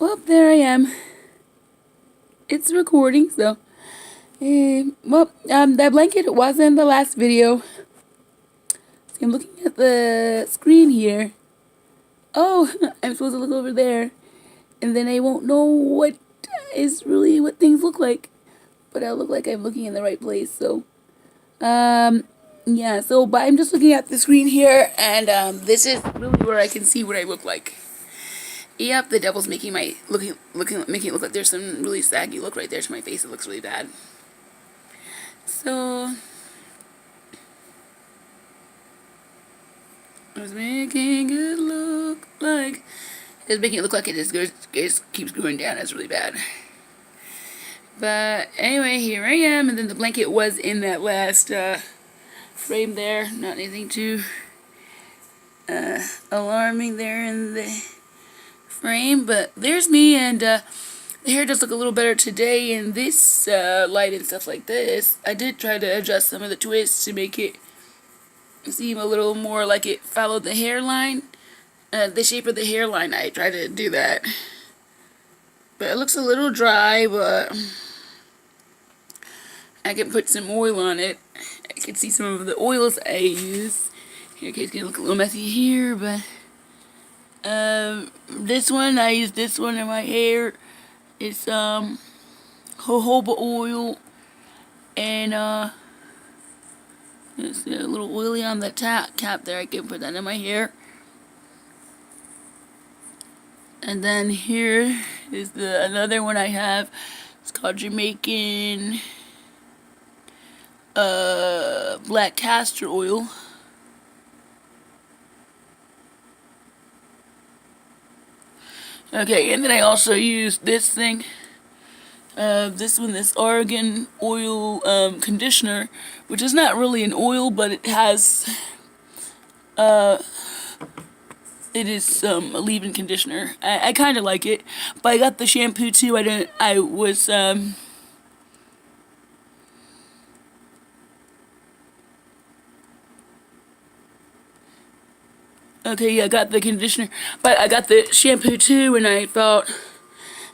Well, there I am. It's recording, so. That blanket was in the last video. See, I'm looking at the screen here. Oh, I'm supposed to look over there. And then I won't know what things look like. But I'll look like I'm looking in the right place, so. Yeah, but I'm just looking at the screen here, and, this is really where I can see what I look like. Yep, the devil's making making it look like there's some really saggy look right there to my face. It looks really bad. So, I was making it look like it's making it look like it just keeps going down. It's really bad. But anyway, here I am, and then the blanket was in that last frame there. Not anything too alarming there in the frame, but there's me, and the hair does look a little better today in this light and stuff like this. I did try to adjust some of the twists to make it seem a little more like it followed the hairline, the shape of the hairline. I tried to do that, but it looks a little dry, but I can put some oil on it. I can see some of the oils I use. Here, okay, it's gonna look a little messy here, but this one, I use this one in my hair. It's jojoba oil, and it's a little oily on the cap there. I can put that in my hair. And then here is another one I have. It's called Jamaican black castor oil. Okay, and then I also use this thing. This Argan oil conditioner, which is not really an oil, but it has it is a leave-in conditioner. I kind of like it, but I got the shampoo too. Okay, yeah, I got the conditioner, but I got the shampoo too, and I thought,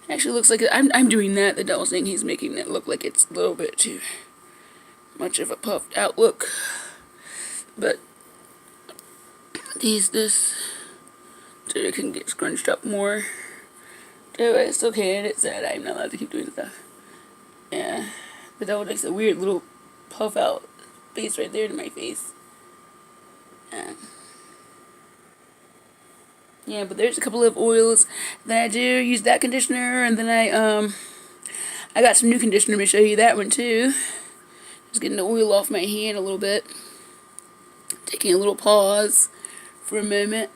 actually looks like I'm doing that. The devil's saying he's making it look like it's a little bit too much of a puffed out look. But this so it can get scrunched up more. I still can. It said I'm not allowed to keep doing stuff. Yeah, the devil makes a weird little puff out face right there to my face. Yeah, but there's a couple of oils that I do use that conditioner, and then I got some new conditioner. Let me show you that one too. Just getting the oil off my hand a little bit. Taking a little pause for a moment.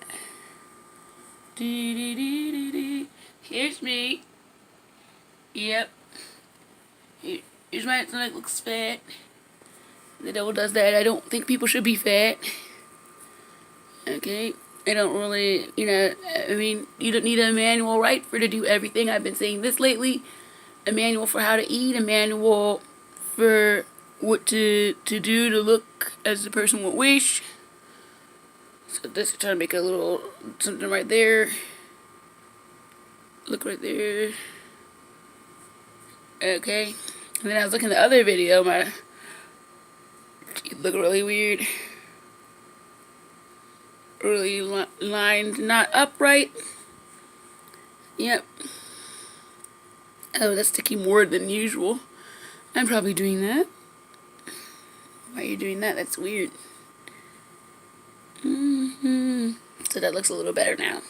Here's me. Yep. Here's my stomach looks fat. The devil does that. I don't think people should be fat. Okay. I don't really, I mean, you don't need a manual, right, to do everything. I've been saying this lately. A manual for how to eat, a manual for what to do to look as the person would wish. So this is trying to make a little something right there. Look right there. Okay. And then I was looking at the other video, my teeth look really weird. Really lined, not upright. Yep. Oh, that's sticking more than usual. I'm probably doing that. Why are you doing that? That's weird. So that looks a little better now.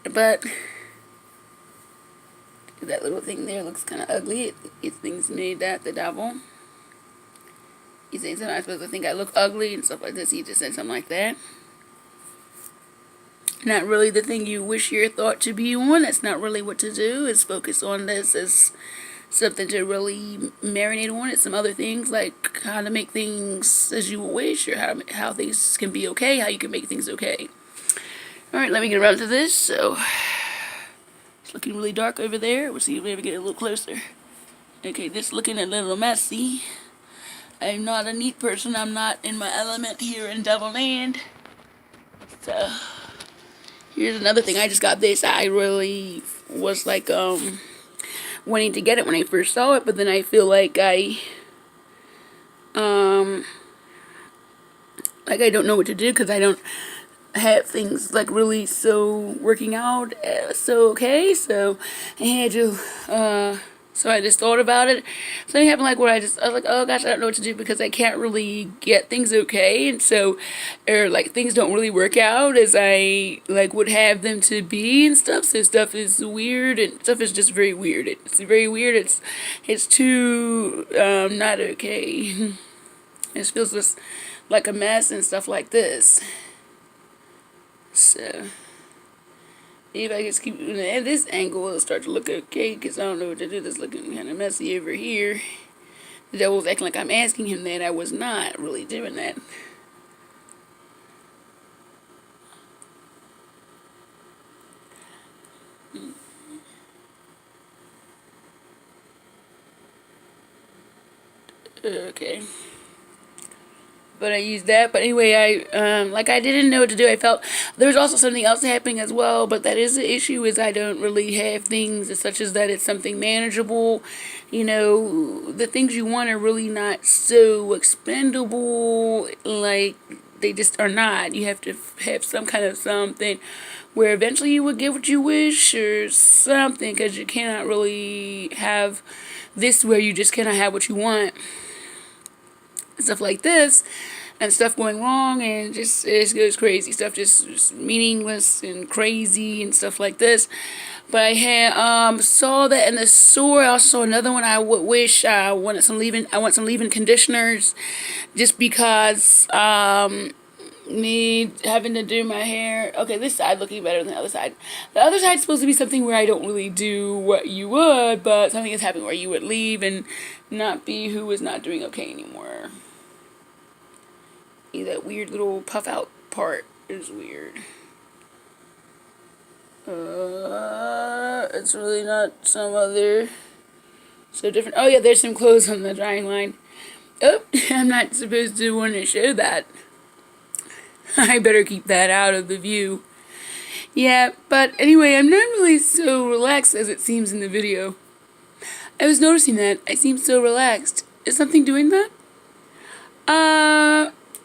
But that little thing there looks kind of ugly. It's things made that the devil. He's saying something I'm supposed to think I look ugly and stuff like this. He just said something like that. Not really the thing you wish your thought to be on. That's not really what to do. Is focus on this as something to really marinate on. It's some other things like how to make things as you wish, or how things can be okay, how you can make things okay. Alright, let me get around to this. So it's looking really dark over there. We'll see if we ever get a little closer. Okay, this looking a little messy. I'm not a neat person. I'm not in my element here in Devilland. So Here's another thing. I just got this. I really was like wanting to get it when I first saw it, but then I feel um I don't know what to do because I don't have things like really so working out so okay. So I had to so I just thought about it. So it happened like where I was like, oh gosh, I don't know what to do because I can't really get things okay, and so or like things don't really work out as I like would have them to be and stuff. So stuff is weird and stuff is just very weird. It's very weird. It's too not okay. It feels just like a mess and stuff like this. So if I just keep doing it at this angle, it'll start to look okay, because I don't know what to do. This looking kind of messy over here. The devil's acting like I'm asking him that. I was not really doing that. Okay. But I used that. But anyway, I didn't know what to do. I felt there was also something else happening as well. But that is the issue, is I don't really have things as such as that it's something manageable. You know, the things you want are really not so expendable. Like, they just are not. You have to have some kind of something where eventually you would get what you wish or something, because you cannot really have this where you just cannot have what you want. Stuff like this, and stuff going wrong, and just it goes crazy. Stuff just meaningless and crazy and stuff like this. But I had saw that in the store. I also saw another one. I would wish I wanted some leave-in. I want some leave-in conditioners, just because me having to do my hair. Okay, this side looking better than the other side. The other side's supposed to be something where I don't really do what you would, but something is happening where you would leave and not be who is not doing okay anymore. That weird little puff out part is weird. It's really not some other so different. Oh yeah, there's some clothes on the drying line. Oh, I'm not supposed to want to show that. I better keep that out of the view. Yeah, but anyway, I'm not really so relaxed as it seems in the video. I was noticing that I seem so relaxed. Is something doing that?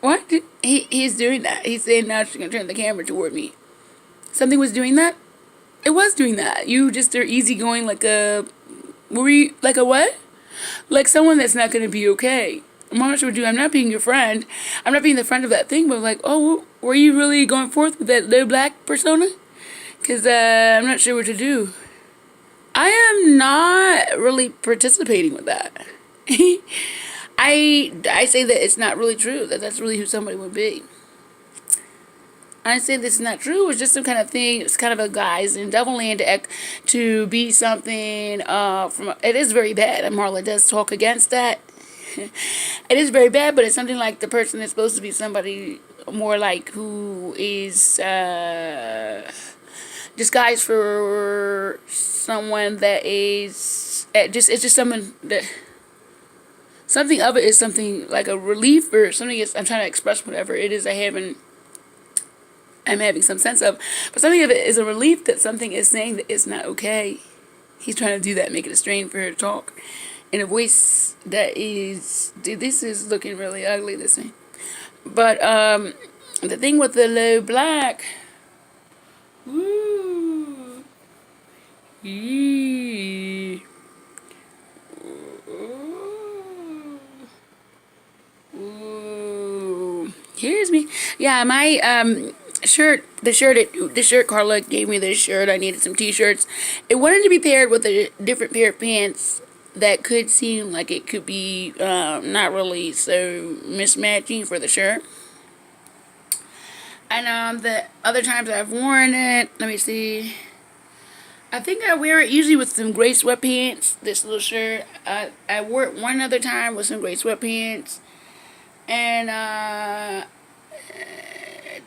What? He's doing that. He's saying now she's gonna turn the camera toward me. Something was doing that? It was doing that. You just are easygoing like a... Were you... Like a what? Like someone that's not gonna be okay. I'm not sure what to do. I'm not being your friend. I'm not being the friend of that thing, but like, oh, were you really going forth with that little black persona? Because I'm not sure what to do. I am not really participating with that. I say that it's not really true, that that's really who somebody would be. I say this is not true. It's just some kind of thing. It's kind of a guise in Devilland to be something from. It is very bad, and Marla does talk against that. It is very bad, but it's something like the person that's supposed to be somebody more like who is disguised for someone that is it's just someone that. Something of it is something like a relief or something is, I'm trying to express whatever it is I'm having some sense of. But something of it is a relief that something is saying that it's not okay. He's trying to do that, make it a strain for her to talk. In a voice that is, dude, this is looking really ugly, this thing. But, the thing with the low black, woo, yee. Ooh. Here's me. Yeah, my shirt, the shirt Carla gave me this shirt. I needed some t-shirts. It wanted to be paired with a different pair of pants that could seem like it could be not really so mismatching for the shirt. And the other times I've worn it, let me see. I think I wear it usually with some gray sweatpants. This little shirt. I wore it one other time with some gray sweatpants. And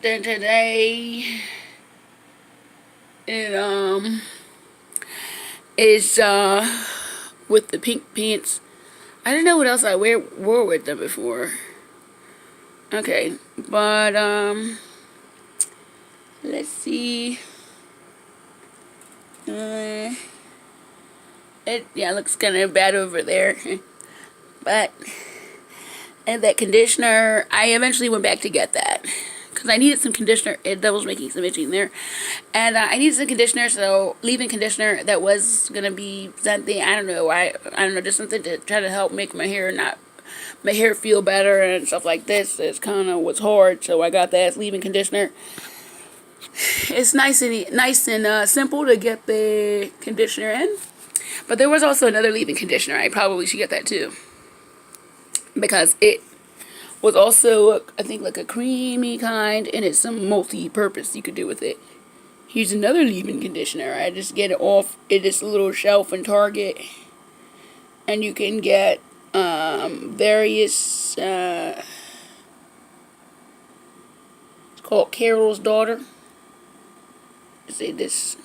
then today it is with the pink pants. I don't know what else I wore with them before. Okay, but let's see. It looks kind of bad over there. But, and that conditioner, I eventually went back to get that. Because I needed some conditioner. That was making some itching there. And I needed some conditioner, so leave-in conditioner that was going to be something, I don't know, just something to try to help make my hair feel better and stuff like this. It's kind of what's hard, so I got that leave-in conditioner. It's nice and simple to get the conditioner in. But there was also another leave-in conditioner. I probably should get that too. Because it was also, I think, like a creamy kind, and it's some multi-purpose you could do with it. Here's another leave-in conditioner. I just get it off this little shelf in Target, and you can get various. It's called Carol's Daughter. Say this.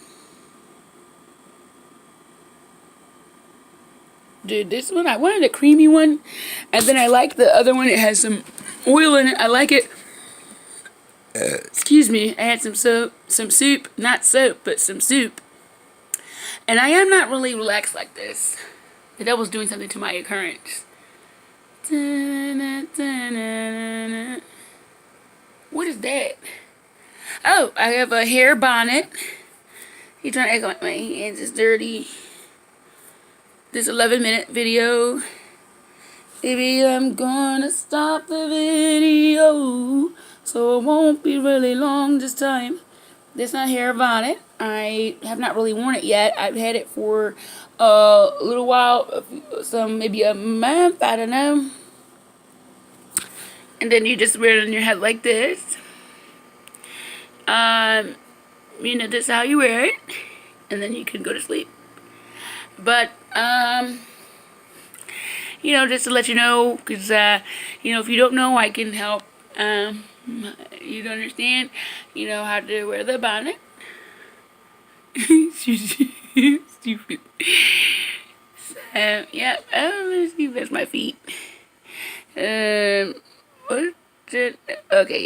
Dude, this one, I wanted a creamy one, and then I like the other one. It has some oil in it. I like it. Excuse me. I had some soup, not soap, but some soup. And I am not really relaxed like this. The devil's doing something to my currents. What is that? Oh, I have a hair bonnet. He's trying to act like my hands is dirty. This 11-minute video. Baby, I'm gonna stop the video, so it won't be really long this time. This is my hair bonnet. I have not really worn it yet. I've had it for a little while, maybe a month, I don't know. And then you just wear it on your head like this. This is how you wear it, and then you can go to sleep. But just to let you know, because if you don't know, I can help you to understand, how to wear the bonnet. Stupid. Yeah. Let's see if that's my feet. Okay,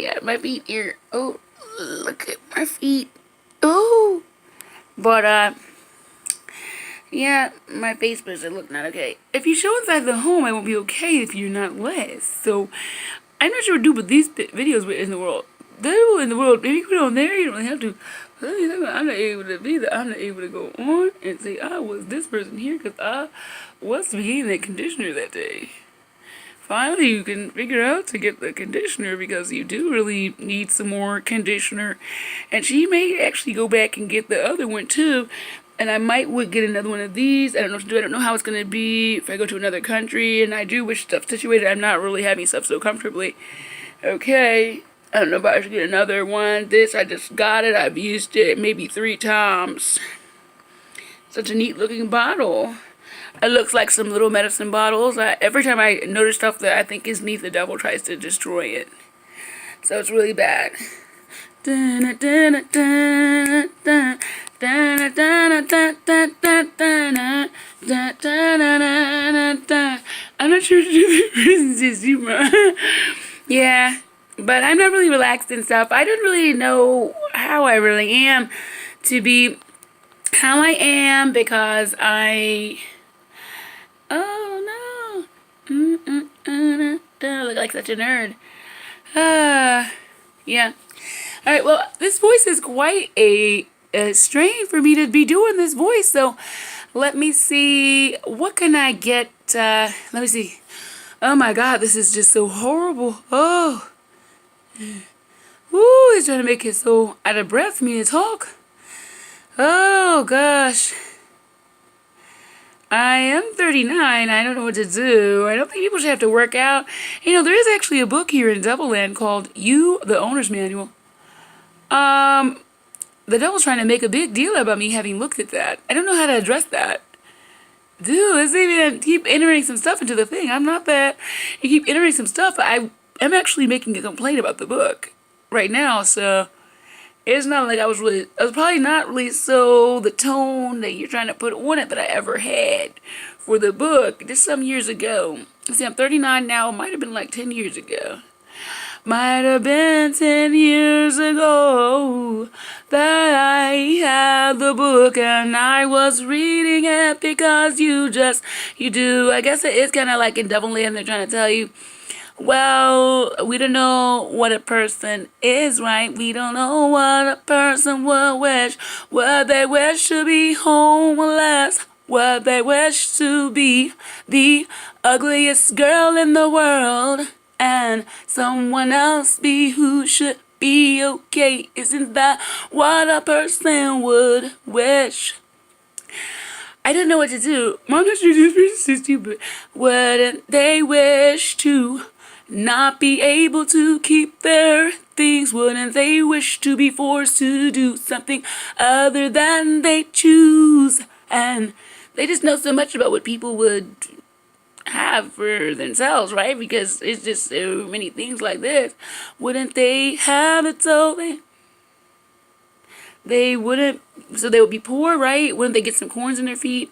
yeah, my feet here. Oh, look at my feet. Oh, but yeah, my face doesn't look not okay. If you show inside the home, I won't be okay if you're not less. So, I'm not sure what to do with these videos in the world. In the world, maybe put it on there. You don't really have to. I'm not able to be there. I'm not able to go on and say I was this person here because I was getting that conditioner that day. Finally, you can figure out to get the conditioner because you do really need some more conditioner. And she may actually go back and get the other one too. And I would get another one of these. I don't know what to do. I don't know how it's going to be if I go to another country. And I do wish stuff situated. I'm not really having stuff so comfortably. Okay. I don't know if I should get another one. This, I just got it. I've used it maybe 3 times. Such a neat looking bottle. It looks like some little medicine bottles. Every time I notice stuff that I think is neat, the devil tries to destroy it. So it's really bad. I'm not sure to do the yeah, but I'm not really relaxed and stuff. I don't really know how I really am to be how I am because oh no. I look like such a nerd. Yeah. Alright, well, this voice is quite a strain for me to be doing this voice, so let me see. What can I get? Let me see. Oh my god, this is just so horrible. Oh. Ooh, he's trying to make it so out of breath for me to talk. Oh gosh. I am 39. I don't know what to do. I don't think people should have to work out. There is actually a book here in Devilland called You, the Owner's Manual. The devil's trying to make a big deal about me having looked at that. I don't know how to address that. Dude, let's even keep entering some stuff into the thing. I'm not that. You keep entering some stuff. I am actually making a complaint about the book right now, so it's not like I was probably not really so the tone that you're trying to put on it that I ever had for the book. Just some years ago. See, I'm 39 now. It might have been like 10 years ago. Might have been 10 years ago that I had had the book and I was reading it because you do. I guess it is kind of like in Devilland, they're trying to tell you, well, we don't know what a person is, right? We don't know what a person would wish. Would they wish to be homeless? Would they wish to be the ugliest girl in the world? And someone else be who should be okay? Isn't that what a person would wish? I don't know what to do. Mom just is stupid. Wouldn't they wish to not be able to keep their things? Wouldn't they wish to be forced to do something other than they choose? And they just know so much about what people would have for themselves, right? Because it's just so many things like this. Wouldn't they have it so they wouldn't, so they would be poor, right? Wouldn't they get some corns in their feet?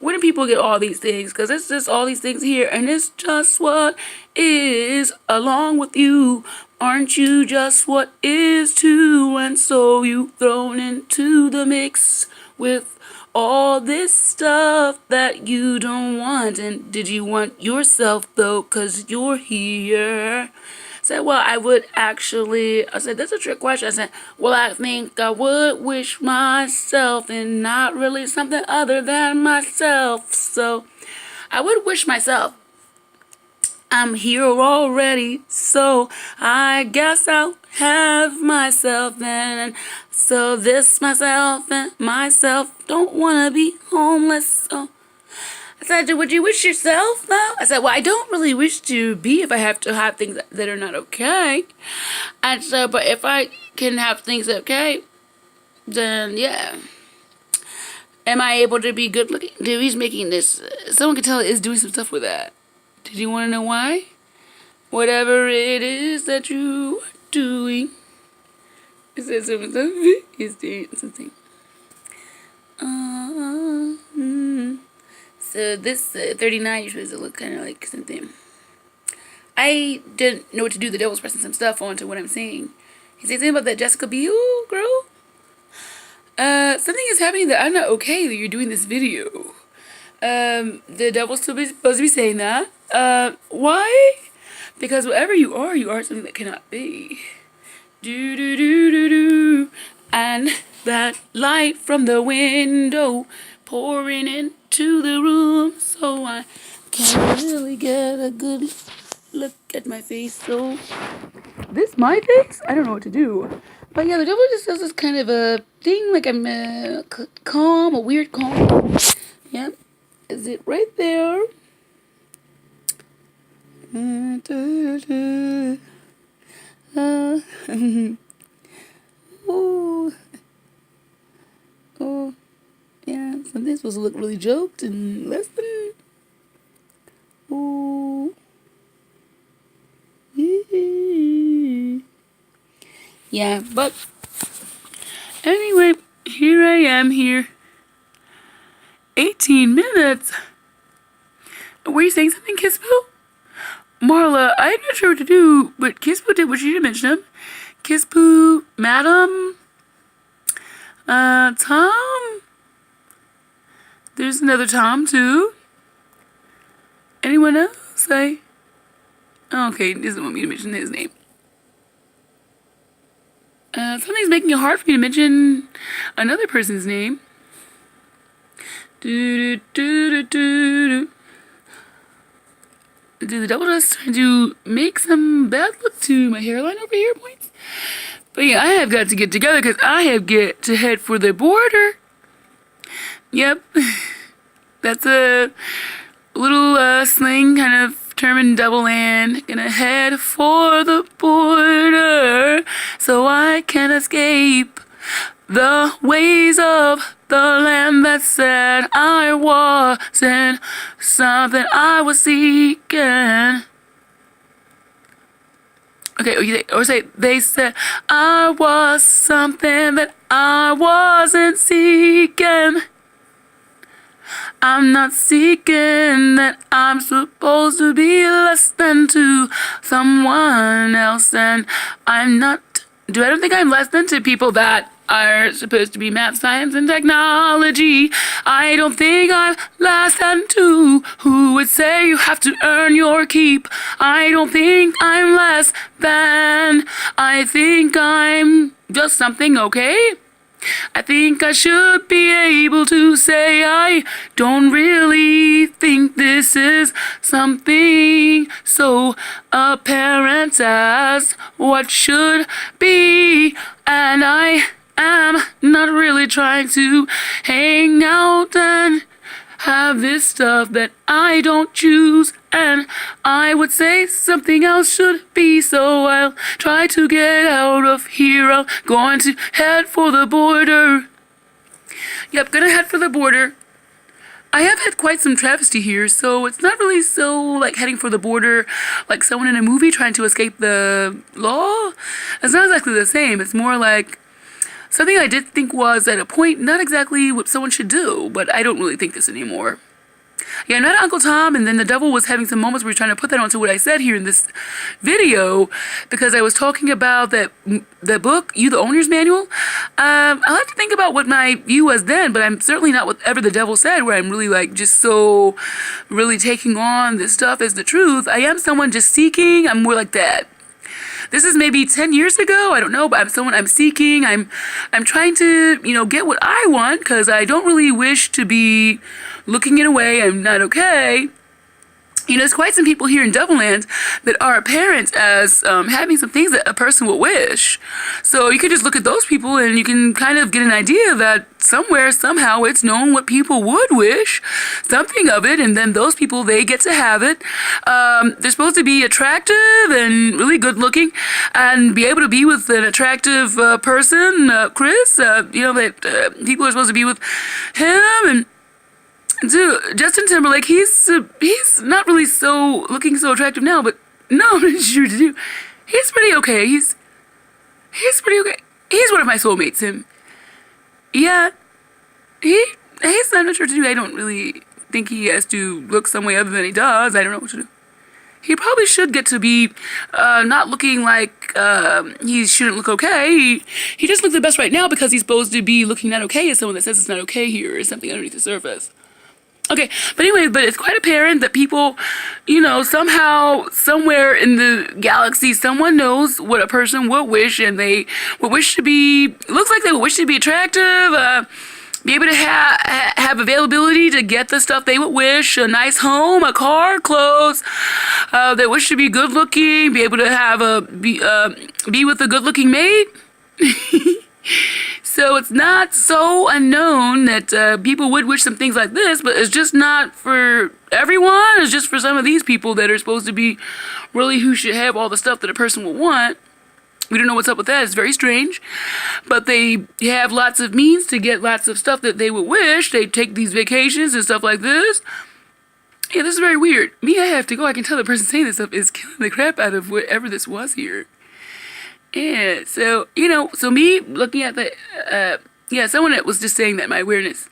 Wouldn't people get all these things? Because it's just all these things here, and it's just what is along with you. Aren't you just what is too? And so you thrown into the mix with all this stuff that you don't want. And did you want yourself though? 'Cause you're here. I said, well, I said, that's a trick question. I said, well, I think I would wish myself and not really something other than myself. So I would wish myself. I'm here already, so I guess I'll have myself then. So this myself and myself don't want to be homeless, so I said, would you wish yourself though? I said, well, I don't really wish to be if I have to have things that are not okay. And so, but if I can have things okay, then yeah. Am I able to be good looking? Dude, he's making this. Someone can tell is doing some stuff with that. Did you want to know why? Whatever it is that you are doing. It says something. He's doing something. So this 39, you're supposed to look kind of like something. I didn't know what to do. The devil's pressing some stuff onto what I'm saying. He said something about that Jessica Biel girl. Something is happening that I'm not okay that you're doing this video. The devil's supposed to be saying that. Why? Because whatever you are something that cannot be. Do do do do do. And that light from the window pouring into the room, so I can't really get a good look at my face. So this my face? I don't know what to do. But yeah, the devil just does this kind of a thing, like I'm calm, a weird calm. Yep. Is it right there? Oh, oh, yeah. Something's supposed to look really joked and less than. Oh, yeah. But anyway, here I am here. 18 minutes. Were you saying something, Kispo? Marla, I'm not sure what to do, but Kispo did what she did mention him. Kispo, Madam, Tom. There's another Tom too. Anyone else? Okay, he doesn't want me to mention his name. Something's making it hard for me to mention another person's name. Do do do do do. Do the devil just trying to make some bad look to my hairline over here points? But yeah, I have got to get together because I have got to head for the border. Yep. That's a little slang kind of term in Devilland. Gonna head for the border so I can escape the ways of the land that said I wasn't something I was seeking. Okay, or say they said I was something that I wasn't seeking. I'm not seeking that I'm supposed to be less than to someone else, and I'm not. I don't think I'm less than to people that are supposed to be math, science, and technology. I don't think I'm less than two. Who would say you have to earn your keep? I don't think I'm less than. I think I'm just something, okay? I think I should be able to say I don't really think this is something so apparent as what should be. And I am not really trying to hang out and have this stuff that I don't choose, and I would say something else should be, so I'll try to get out of here. I'm going to head for the border. Yep, gonna head for the border. I have had quite some travesty here, so it's not really so like heading for the border like someone in a movie trying to escape the law. It's not exactly the same. It's more like something I did think was at a point not exactly what someone should do, but I don't really think this anymore. Yeah, not Uncle Tom, and then the devil was having some moments where he's trying to put that onto what I said here in this video, because I was talking about that book, You the Owner's Manual. I'll have to think about what my view was then, but I'm certainly not whatever the devil said, where I'm really like just so really taking on this stuff as the truth. I am someone just seeking. I'm more like that. This is maybe 10 years ago, I don't know, but I'm seeking, I'm trying to, get what I want, because I don't really wish to be looking in a way I'm not okay. There's quite some people here in Devilland that are apparent as having some things that a person would wish. So you could just look at those people and you can kind of get an idea that somewhere, somehow, it's known what people would wish, something of it, and then those people, they get to have it. They're supposed to be attractive and really good looking and be able to be with an attractive person, Chris, that people are supposed to be with him. And dude, Justin Timberlake, he's not really looking so attractive now, but no, sure to do. He's pretty okay. He's pretty okay. He's one of my soulmates. Him. Yeah. He's not sure to do. I don't really think he has to look some way other than he does. I don't know what to do. He probably should get to be not looking like he shouldn't look okay. He just looks the best right now because he's supposed to be looking not okay as someone that says it's not okay here or something underneath the surface. Okay, but anyway, it's quite apparent that people, somehow, somewhere in the galaxy, someone knows what a person would wish, and they would wish to be, looks like they would wish to be attractive, be able to have availability to get the stuff they would wish, a nice home, a car, clothes, they wish to be good looking, be able to be with a good looking mate. So it's not so unknown that people would wish some things like this, but it's just not for everyone. It's just for some of these people that are supposed to be really who should have all the stuff that a person would want. We don't know what's up with that. It's very strange. But they have lots of means to get lots of stuff that they would wish. They take these vacations and stuff like this. Yeah, this is very weird. Me, I have to go. I can tell the person saying this stuff is killing the crap out of whatever this was here. Yeah, so, so me looking at the, someone that was just saying that my weirdness.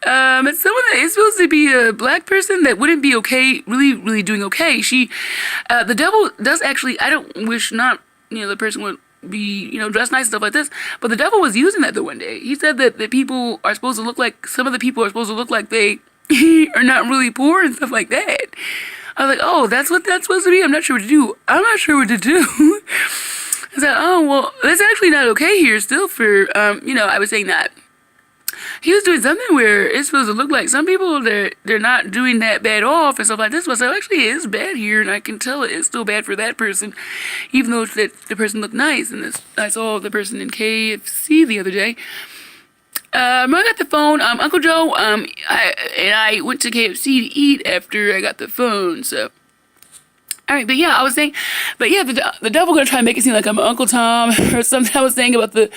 It's someone that is supposed to be a black person that wouldn't be okay, really, really doing okay. The devil does actually, I don't wish not, the person would be, dressed nice and stuff like this, but the devil was using that the one day. He said that people are supposed to look like, some of the people are supposed to look like they are not really poor and stuff like that. I was like, oh, that's what that's supposed to be? I'm not sure what to do. I'm not sure what to do. I said, oh, well, that's actually not okay here still for, I was saying that. He was doing something where it's supposed to look like some people, they're not doing that bad off and stuff like this. But so actually it is bad here, and I can tell it's still bad for that person, even though the person looked nice. And I saw the person in KFC the other day. I got the phone, Uncle Joe, I went to KFC to eat after I got the phone, so. Alright, but yeah, I was saying, the devil gonna try and make it seem like I'm Uncle Tom or something. I was saying about the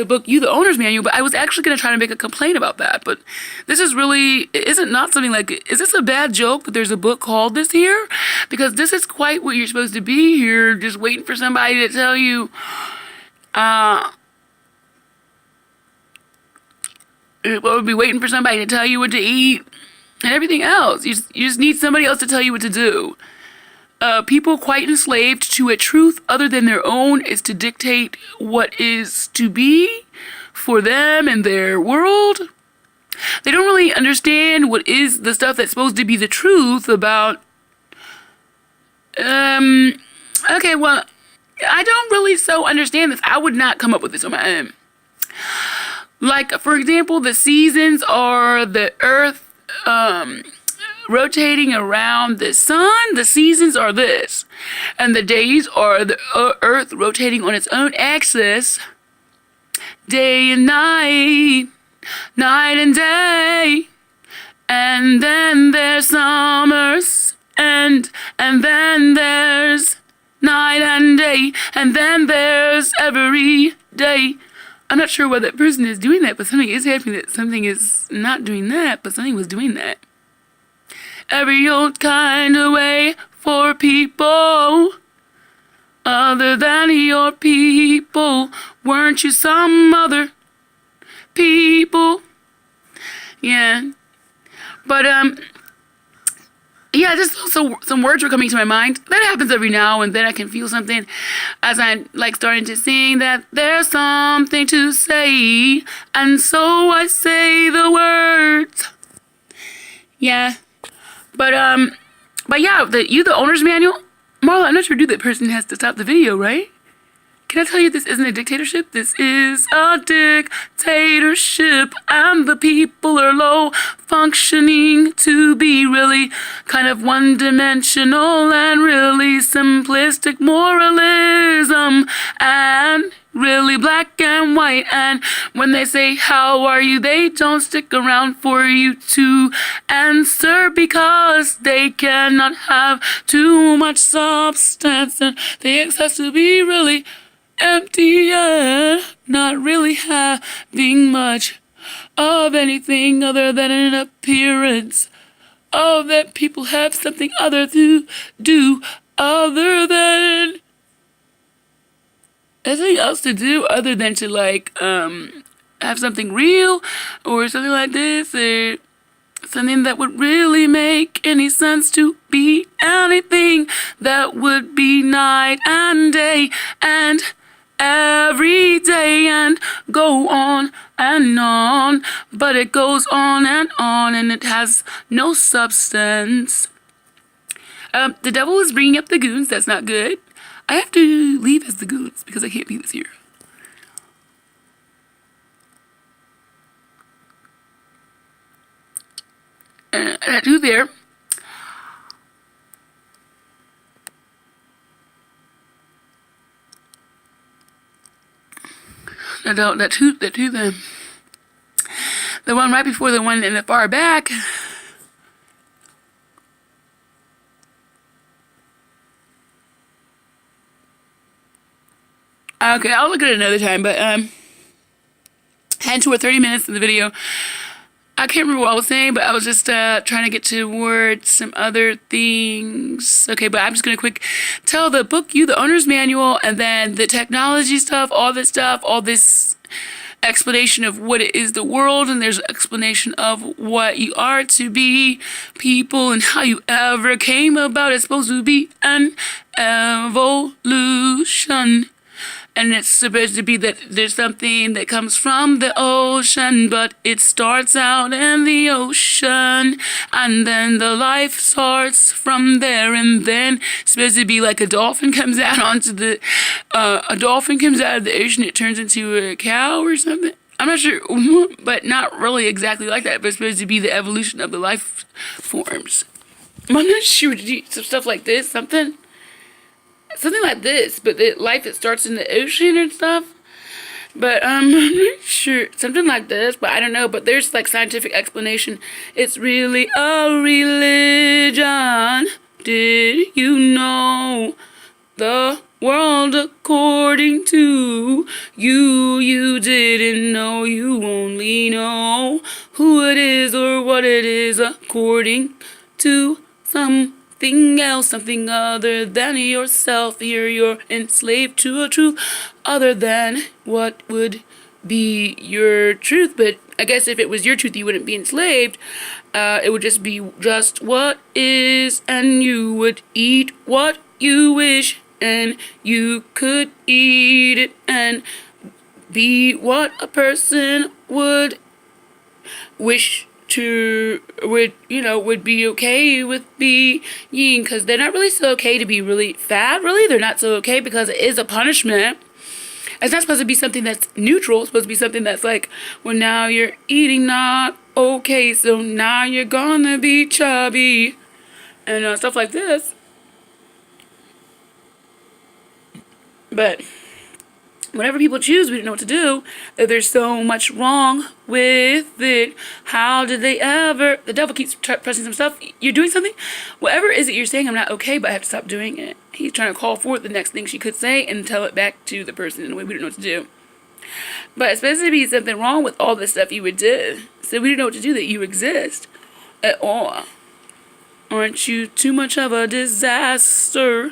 book, You the Owner's Manual, but I was actually gonna try to make a complaint about that. But this is really, isn't not something like, is this a bad joke that there's a book called this here? Because this is quite what you're supposed to be here, just waiting for somebody to tell you, would be waiting for somebody to tell you what to eat and everything else. You just need somebody else to tell you what to do. People quite enslaved to a truth other than their own is to dictate what is to be. for them and their world. They don't really understand what is the stuff that's supposed to be the truth about, okay, well, I don't really so understand this. I would not come up with this on my own. Like, for example, the seasons are the earth, rotating around the sun. The seasons are this. And the days are the earth rotating on its own axis. Day and night, night and day. And then there's summers, and then there's night and day, and then there's every day. I'm not sure why that person is doing that, but something is happening that something is not doing that, but something was doing that. Every old kind of way for people other than your people. Weren't you some other people? Yeah. But, yeah, just so some words were coming to my mind. That happens every now and then. I can feel something as I'm like starting to sing that there's something to say, and so I say the words. Yeah, but yeah, the owner's manual, Marla. I'm not sure, that person has to stop the video, right? Can I tell you this isn't a dictatorship? This is a dictatorship, and the people are low functioning to be really kind of one-dimensional and really simplistic moralism and really black and white. And when they say, how are you, they don't stick around for you to answer because they cannot have too much substance and they expect to be really empty and not really having much of anything other than an appearance of that people have something other to do other than anything else to do other than to like have something real or something like this or something that would really make any sense to be anything that would be night and day and every day and go on, but it goes on and it has no substance. The devil is bringing up the goons. That's not good. I have to leave as the goons because I can't be this here. That two there. That two there. The one right before the one in the far back. Okay, I'll look at it another time, but head toward 30 minutes in the video. I can't remember what I was saying, but I was just trying to get towards some other things. Okay, but I'm just going to quick tell the book, the owner's manual, and then the technology stuff, all this explanation of what it is, the world, and there's an explanation of what you are to be, people, and how you ever came about. It's supposed to be an evolution. And it's supposed to be that there's something that comes from the ocean, but it starts out in the ocean, and then the life starts from there, and then it's supposed to be like a dolphin comes out onto the, a dolphin comes out of the ocean, it turns into a cow or something. I'm not sure, but not really exactly like that, but it's supposed to be the evolution of the life forms. I'm not sure, some stuff like this, something like this, but the life that starts in the ocean and stuff. But I'm not sure, something like this, but I don't know. But there's like scientific explanation. It's really a religion. Did you know the world according to you? You didn't know, you only know who it is or what it is according to something else, something other than yourself. Here you're enslaved to a truth other than what would be your truth. But I guess if it was your truth, you wouldn't be enslaved. It would just be just what is, and you would eat what you wish, and you could eat it, and be what a person would wish to would be okay with being, because they're not really so okay to be really fat. Really, they're not so okay because it is a punishment. It's not supposed to be something that's neutral. It's supposed to be something that's like, well, now you're eating not okay, so now you're gonna be chubby and stuff like this. But whenever people choose, we don't know what to do. There's so much wrong with it. How did they ever? The devil keeps pressing some stuff. You're doing something. Whatever is it you're saying, I'm not okay, but I have to stop doing it. He's trying to call forth the next thing she could say and tell it back to the person in a way we don't know what to do. But it's supposed to be something wrong with all the stuff you would do. So we don't know what to do, that you exist at all. Aren't you too much of a disaster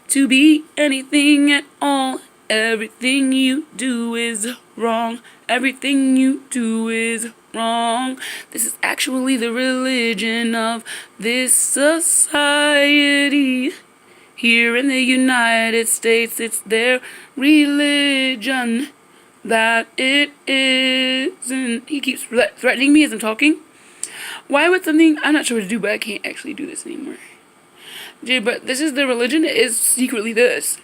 to be anything at all? Everything you do is wrong. Everything you do is wrong. This is actually the religion of this society. Here in the United States, it's their religion that it isn't. He keeps threatening me as I'm talking. Why would something... I'm not sure what to do, but I can't actually do this anymore. Dude, but this is the religion. It is secretly this.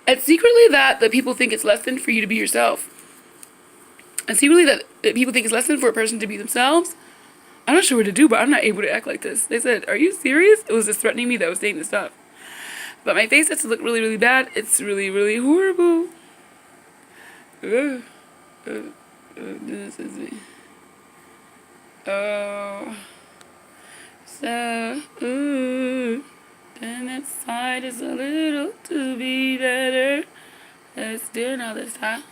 It's secretly that people think it's less than for you to be yourself. It's secretly that people think it's less than for a person to be themselves. I'm not sure what to do, but I'm not able to act like this. They said, are you serious? It was just threatening me that I was saying this stuff. But my face has to look really, really bad. It's really, really horrible. This is me. Oh. So, then that side is a little to be better. Let's do another side.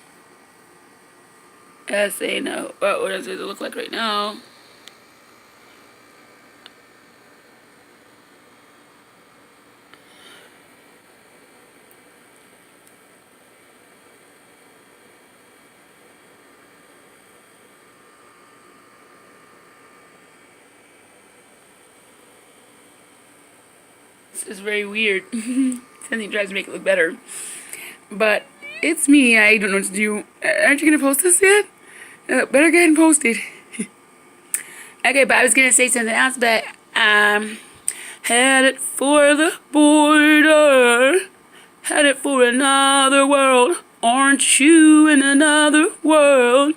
Say no. What does it look like right now? This is very weird. Something tries to make it look better. But it's me. I don't know what to do. Aren't you going to post this yet? Better go ahead and post it. Okay, but I was going to say something else, but headed for the border. Headed for another world. Aren't you in another world?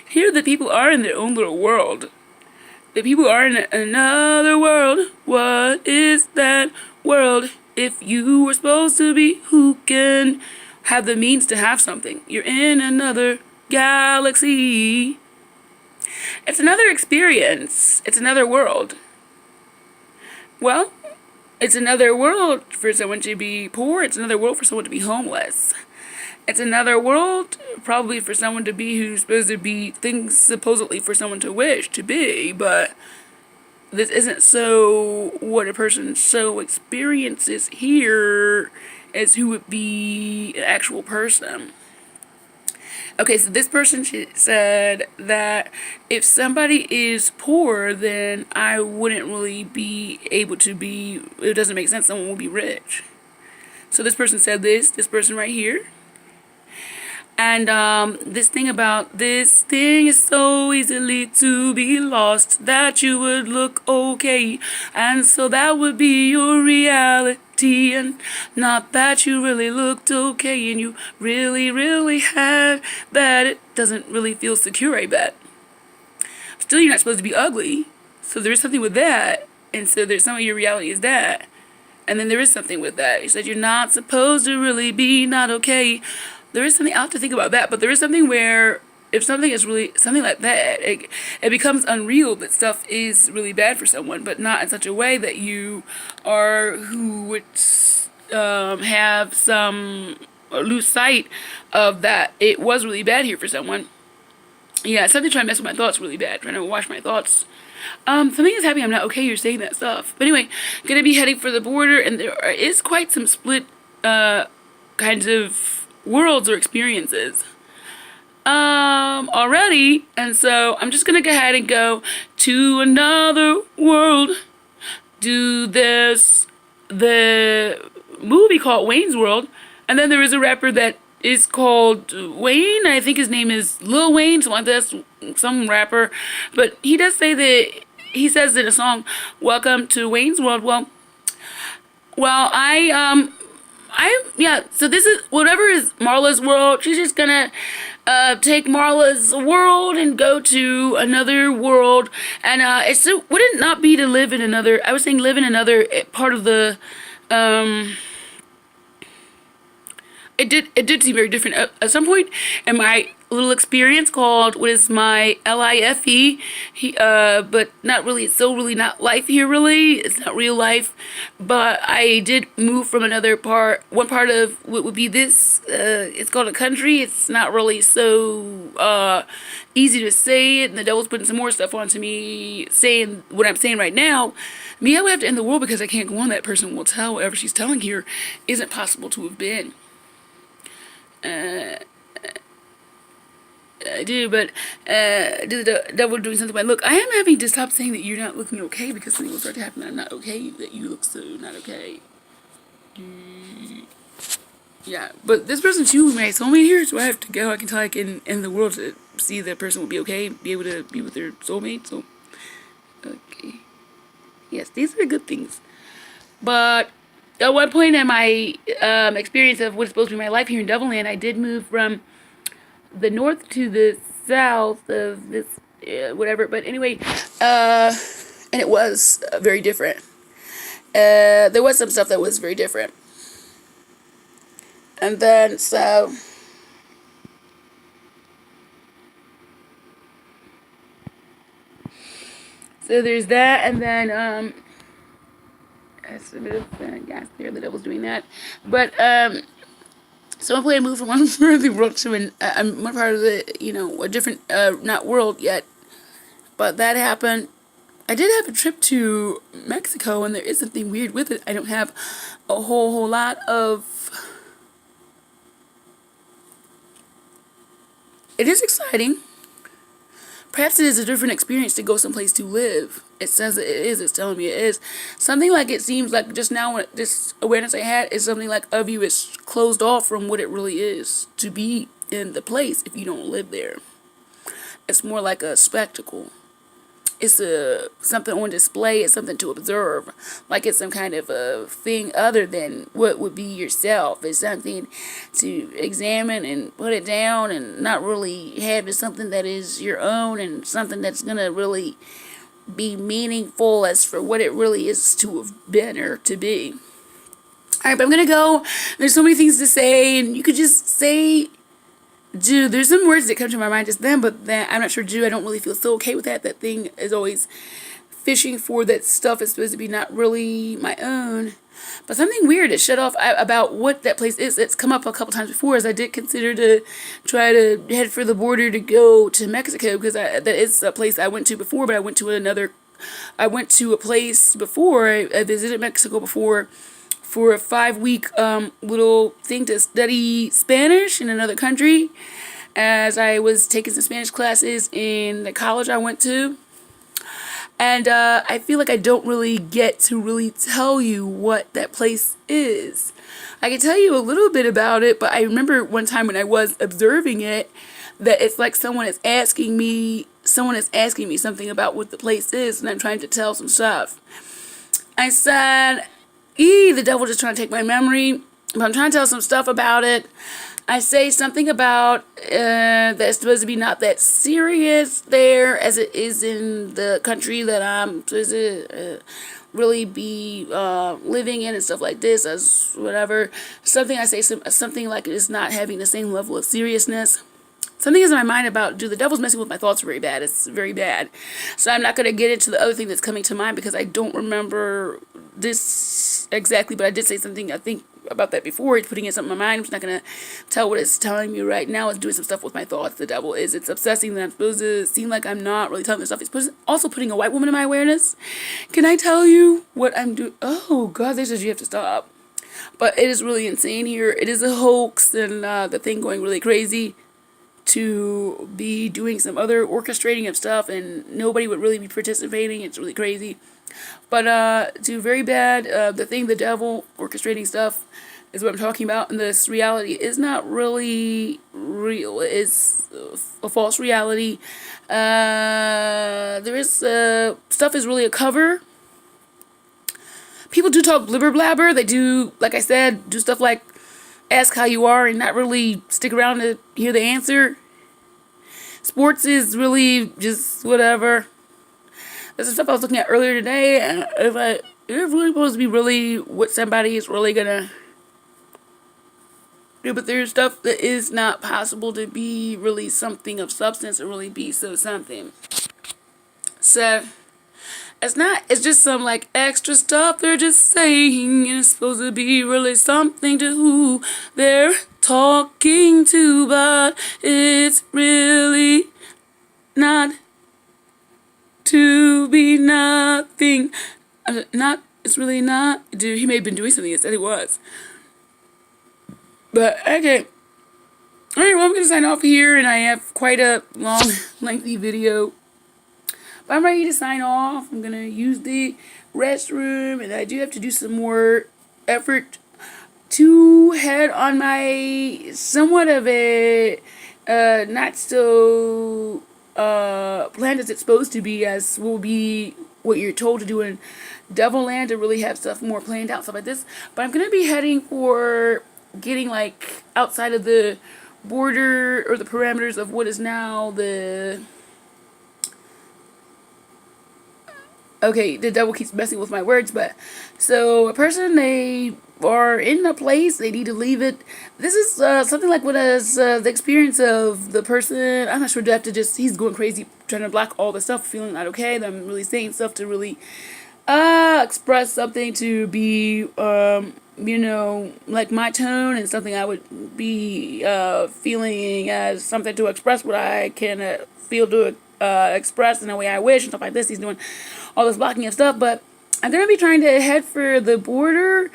Here the people are in their own little world. The people are in another world. What is that world? If you were supposed to be, who can have the means to have something? You're in another galaxy. It's another experience. It's another world. Well, it's another world for someone to be poor. It's another world for someone to be homeless. It's another world probably for someone to be who's supposed to be things supposedly for someone to wish to be, but this isn't so what a person so experiences here as who would be an actual person. Okay, so this person said that if somebody is poor, then I wouldn't really be able to be, it doesn't make sense, someone will be rich. So this person said this person right here. And this thing about this thing is so easily to be lost that you would look okay, and so that would be your reality, and not that you really looked okay and you really, really had that. It doesn't really feel secure, I bet. Still, you're not supposed to be ugly, so there is something with that, and so there's some of your reality is that, and then there is something with that. You said you're not supposed to really be not okay. There is something, I'll have to think about that, but there is something where if something is really, something like that, it becomes unreal that stuff is really bad for someone, but not in such a way that you are who would have some, or lose sight of that it was really bad here for someone. Yeah, something trying to mess with my thoughts really bad, trying to wash my thoughts. Something is happening, I'm not okay, you're saying that stuff. But anyway, gonna be heading for the border, and there is quite some split kinds of worlds or experiences already, and so I'm just gonna go ahead and go to another world. Do this, the movie called Wayne's World, and then there is a rapper that is called Wayne. I think his name is Lil Wayne, something like that, some rapper. But he does say that, he says in a song, "Welcome to Wayne's World." Well, yeah. So this is whatever is Marla's world. She's just gonna take Marla's world and go to another world, and would it not be to live in another? I was saying live in another part of the um. It did seem very different at some point in my little experience called what is my life, but not really. It's still really not life here. Really, it's not real life. But I did move from one part of what would be this. It's called a country. It's not really so easy to say it, and the devil's putting some more stuff onto me, saying what I'm saying right now. Me, I would have to end the world because I can't go on. That person will tell whatever she's telling here isn't possible to have been. I do, but do the devil doing something? But look, I am having to stop saying that you're not looking okay because something will start to happen that I'm not okay. That you look so not okay. Yeah, but this person's you, my soulmate here, so I have to go. I can tell I can in the world to see that person will be okay, be able to be with their soulmate. So, okay, yes, these are good things, but. At one point in my experience of what's supposed to be my life here in Devilland, I did move from the north to the south of this whatever. But anyway, and it was very different. There was some stuff that was very different, and then so there's that, and then that's a bit of gas there. The devil's doing that, but so I'm planning to move from one part of the world to one part of the a different not world yet, but that happened. I did have a trip to Mexico, and there is something weird with it. I don't have a whole lot of. It is exciting. Perhaps it is a different experience to go someplace to live. It says it is. It's telling me it is. Something like it seems like just now, when this awareness I had is something like a view is closed off from what it really is to be in the place if you don't live there. It's more like a spectacle. It's something on display. It's something to observe. Like it's some kind of a thing other than what would be yourself. It's something to examine and put it down and not really have as something that is your own and something that's going to really be meaningful as for what it really is to have been or to be. Alright, but I'm going to go. There's so many things to say, and you could just say Jew. There's some words that come to my mind just then, but that I'm not sure Jew. I don't really feel so okay with that. That thing is always fishing for that stuff is supposed to be not really my own. But something weird is shut off about what that place is. It's come up a couple times before, as I did consider to try to head for the border to go to Mexico, because that is a place I went to before, but I went to a place before. I visited Mexico before for a 5-week little thing to study Spanish in another country, as I was taking some Spanish classes in the college I went to. And I feel like I don't really get to really tell you what that place is. I can tell you a little bit about it, but I remember one time when I was observing it, that it's like someone is asking me something about what the place is, and I'm trying to tell some stuff. I said, the devil just trying to take my memory, but I'm trying to tell some stuff about it. I say something about that it's supposed to be not that serious there as it is in the country that I'm supposed to really be living in and stuff like this, as whatever. Something I say, something like it is not having the same level of seriousness. Something is in my mind about, the devil's messing with my thoughts very bad. It's very bad. So I'm not going to get into the other thing that's coming to mind because I don't remember this exactly, but I did say something, I think, about that before. It's putting in something in my mind. I'm just not going to tell what it's telling me right now. It's doing some stuff with my thoughts. The devil is. It's obsessing that I'm supposed to seem like I'm not really telling this stuff. It's also putting a white woman in my awareness. Can I tell you what I'm doing? Oh, God, this is, you have to stop. But it is really insane here. It is a hoax and the thing going really crazy to be doing some other orchestrating of stuff and nobody would really be participating. It's really crazy. But to very bad, the devil orchestrating stuff is what I'm talking about. And this reality is not really real. It's a false reality. There is stuff is really a cover. People do talk blibber blabber. They do, like I said, do stuff like ask how you are and not really stick around to hear the answer. Sports is really just whatever. This is stuff I was looking at earlier today, and it's really supposed to be really what somebody is really gonna do, but there's stuff that is not possible to be really something of substance or really be so something. So it's just some like extra stuff they're just saying, and it's supposed to be really something to who they're talking to, but it's really not to be nothing. It's really not. Dude, he may have been doing something. He said he was. But, okay. Alright, well, I'm going to sign off here, and I have quite a long, lengthy video. But I'm ready to sign off. I'm going to use the restroom, and I do have to do some more effort to head on my somewhat of a not so planned as it's supposed to be, as will be what you're told to do in Devilland, to really have stuff more planned out, stuff like this. But I'm going to be heading for getting like outside of the border or the parameters of what is now the... Okay, the devil keeps messing with my words, but so a person, they are in a place, they need to leave it. This is something like what is the experience of the person. I'm not sure, do I have to just, he's going crazy trying to block all the stuff, feeling not okay, then I'm really saying stuff to really express something, to be you know, like my tone, and something I would be feeling as something to express what I can feel to express in a way I wish, and stuff like this. He's doing all this blocking of stuff, but I'm going to be trying to head for the border,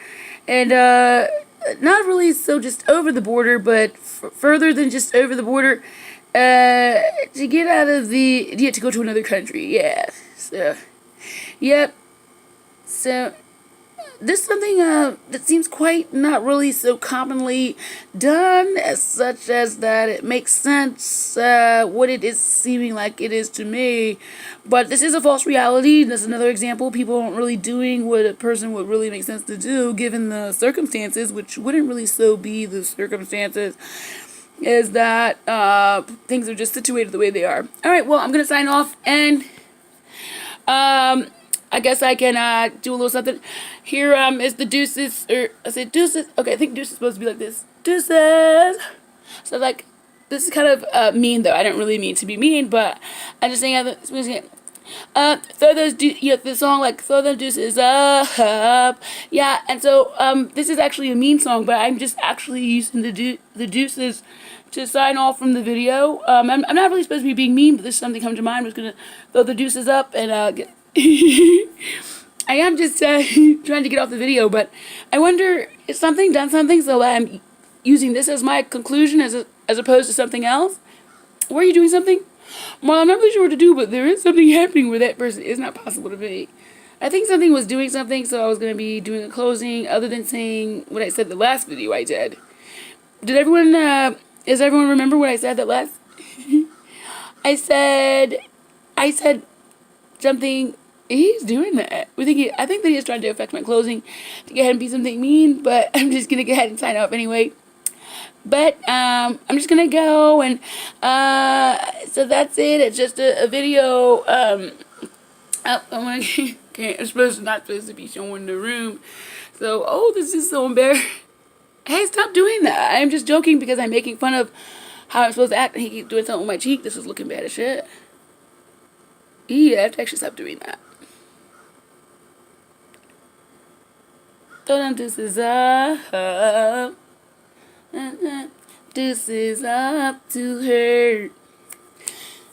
and not really so just over the border, but further than just over the border, to get out of the, yeah, to go to another country, yeah, so, yep, so... This is something that seems quite not really so commonly done, as such as that it makes sense what it is seeming like it is to me. But this is a false reality. That's another example. People aren't really doing what a person would really make sense to do given the circumstances, which wouldn't really so be the circumstances, is that things are just situated the way they are. Alright, well, I'm going to sign off, and I guess I can do a little something. Here is the deuces, or I said deuces. Okay, I think deuces is supposed to be like this. Deuces. So like, this is kind of mean though. I don't really mean to be mean, but I'm just saying. Throw those the song like throw those deuces up. Yeah, and so this is actually a mean song, but I'm just actually using the deuces to sign off from the video. I'm not really supposed to be being mean, but this is something come to mind. I'm just gonna throw the deuces up and get. I am just trying to get off the video, but I wonder if something done something, so I'm using this as my conclusion as opposed to something else. Were you doing something? Well, I'm not really sure what to do, but there is something happening where that person is not possible to be. I think something was doing something, so I was going to be doing a closing other than saying what I said the last video I did. Does everyone remember what I said that last? I said something. He's doing that. I think that he's trying to affect my closing to go ahead and be something mean, but I'm just gonna go ahead and sign off anyway. But I'm just gonna go, and so that's it. It's just a video. I'm not supposed to be showing the room. So this is so embarrassing. Hey, stop doing that. I'm just joking because I'm making fun of how I'm supposed to act, and he keeps doing something with my cheek. This is looking bad as shit. Yeah, I have to actually stop doing that. This is up. This is up to her.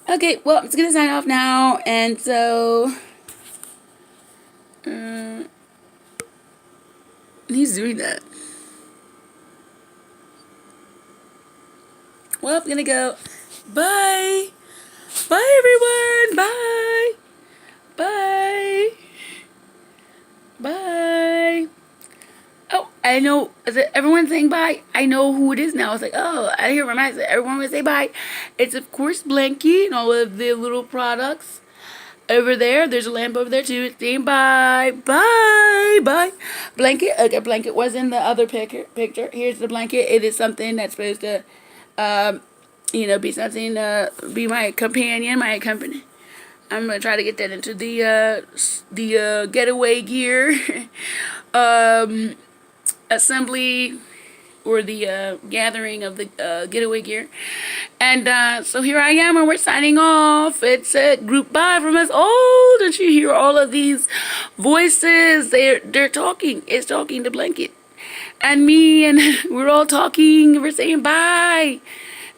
Okay, well, I'm just gonna sign off now, and so he's doing that. Well, I'm gonna go. Bye. Bye, everyone. Bye. Bye. Bye. Oh, I I know. I said, everyone's saying bye. I know who it is now. I was like, oh, I hear my mind. Everyone would say bye. It's of course Blanky and all of the little products over there. There's a lamp over there too. It's saying bye, bye, bye. Blanket. Okay, blanket was in the other picture. Here's the blanket. It is something that's supposed to, be something. Be my companion, my company. I'm gonna try to get that into the getaway gear assembly or the gathering of the getaway gear. And so here I am, and we're signing off. It's a group bye from us. Oh, don't you hear all of these voices? They're talking. It's talking to Blanket and me, and we're all talking. We're saying bye.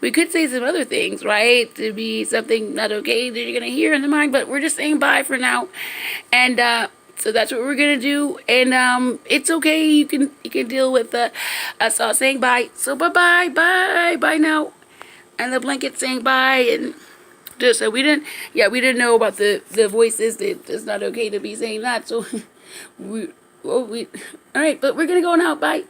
We could say some other things, right? To be something not okay that you're gonna hear in the mind, but we're just saying bye for now. And so that's what we're gonna do. And it's okay. You can deal with us all saying bye. So bye bye now. And the blanket saying bye, and just so we didn't know about the voices. It's not okay to be saying that. So we all right, but we're gonna go now. Bye.